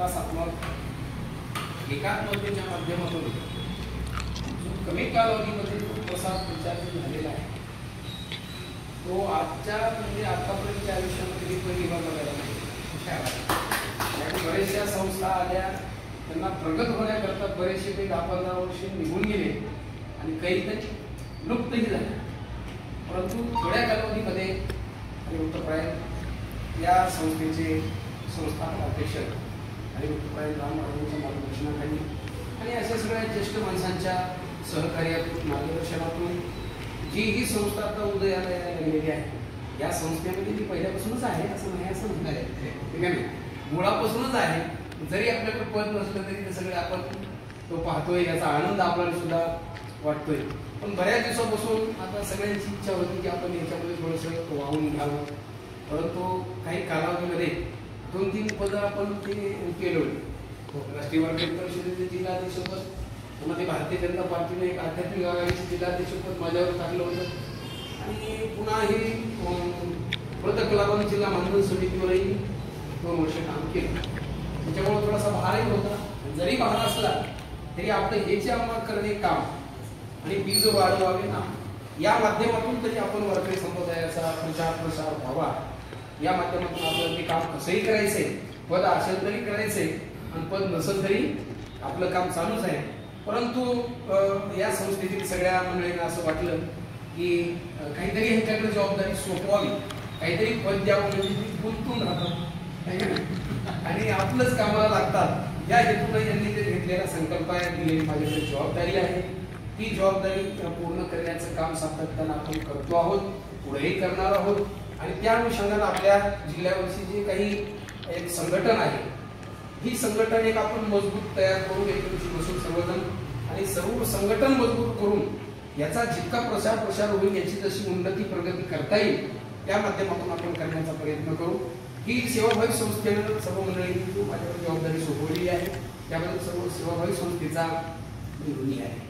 विकासात्मक एकात्मतेच्या माध्यमातून जो कमी कालावधीमध्ये प्रसार प्रचार झालेला आहे तो आजच्या म्हणजे आतापर्यंतच्या आयुष्यामध्ये पहिली बार बघायला मिळते। बरेचशा संस्था आल्या, त्यांना प्रगत होण्याकरता बरेचसे काही 10-15 वर्ष निघून गेले आणि काही तरी लुप्तही झाले, परंतु थोड्या कालावधीमध्ये उत्तरप्राय या संस्थेचे संस्थापक अध्यक्ष आणि उत्तरप्राय राम महाराजांच्या मार्गदर्शनाखाली आणि अशा सगळ्या ज्येष्ठ माणसांच्या सहकार्यातून मार्गदर्शनातून जी ही संस्था आता उदयाला लागलेली आहे, या संस्थेमध्ये ती पहिल्यापासूनच आहे असं नाही, असं म्हणणार आहे ठीक आहे, मुळापासूनच आहे। जरी आपल्याकडे पद नसलं तरी ते सगळे आपण तो पाहतोय, याचा आनंद आपल्याला सुद्धा वाटतोय। पण बऱ्याच दिवसापासून आता सगळ्यांची इच्छा होती की आपण याच्यामध्ये थोडंसं वाहून घ्यावं, परंतु काही कालावधीमध्ये 2-3 पदं आपण ते केलं। राष्ट्रीय वारकरी परिषदेचे जिल्हाध्यक्षपद, पुन्हा ते भारतीय जनता पार्टीने एक आध्यात्मिक आघाडीचे जिल्हाध्यक्षपद माझ्यावर टाकलं होतं आणि पुन्हा हे व्रत कलावंत जिल्हा मानधन समितीवरही 2 वर्ष काम केलं। त्याच्यामुळे थोडासा भारही होता। जरी भार असला तरी आपलं हे जे अंमल करणे काम आणि बीज वाढवावे ना, या माध्यमातून तरी आपण वारकरी संप्रदायाचा प्रचार प्रसार व्हावा, या माध्यमातून आपल्याला ते काम कसंही करायचंय, पद असेल तरी करायचंय आणि पद नसेल तरी आपलं काम चालूच आहे। परंतु या संस्थेतील सगळ्या मंडळींना असं वाटलं की काहीतरी ह्यांच्याकडे जबाबदारी सोपवावी, काहीतरी पद द्यावं म्हणजे ती गुंतून राहतात आणि आपलंच कामाला लागतात, या हेतूने यांनी ते घेतलेला संकल्प आहे, दिलेली माझ्याकडे जबाबदारी आहे, ती जबाबदारी पूर्ण करण्याचं काम सातत्यानं आपण करतो आहोत, पुढेही करणार आहोत। आणि त्या अनुषंगाने आपल्या जिल्ह्यावरची जी काही एक संघटन आहे, ही संघटन एक आपण मजबूत तयार करून एक दिवशी बसून सर्वजण आणि सर्व संघटन मजबूत करून याचा जितका प्रसार होईल, याची जशी उन्नती प्रगती करता येईल त्या माध्यमातून आपण करण्याचा प्रयत्न करू। ही सेवाभावी संस्थेनं सर्व मंडळींनी माझ्यावर जबाबदारी सोपवलेली आहे, त्याबद्दल सर्व सेवाभावी संस्थेचा मी ऋणी आहे।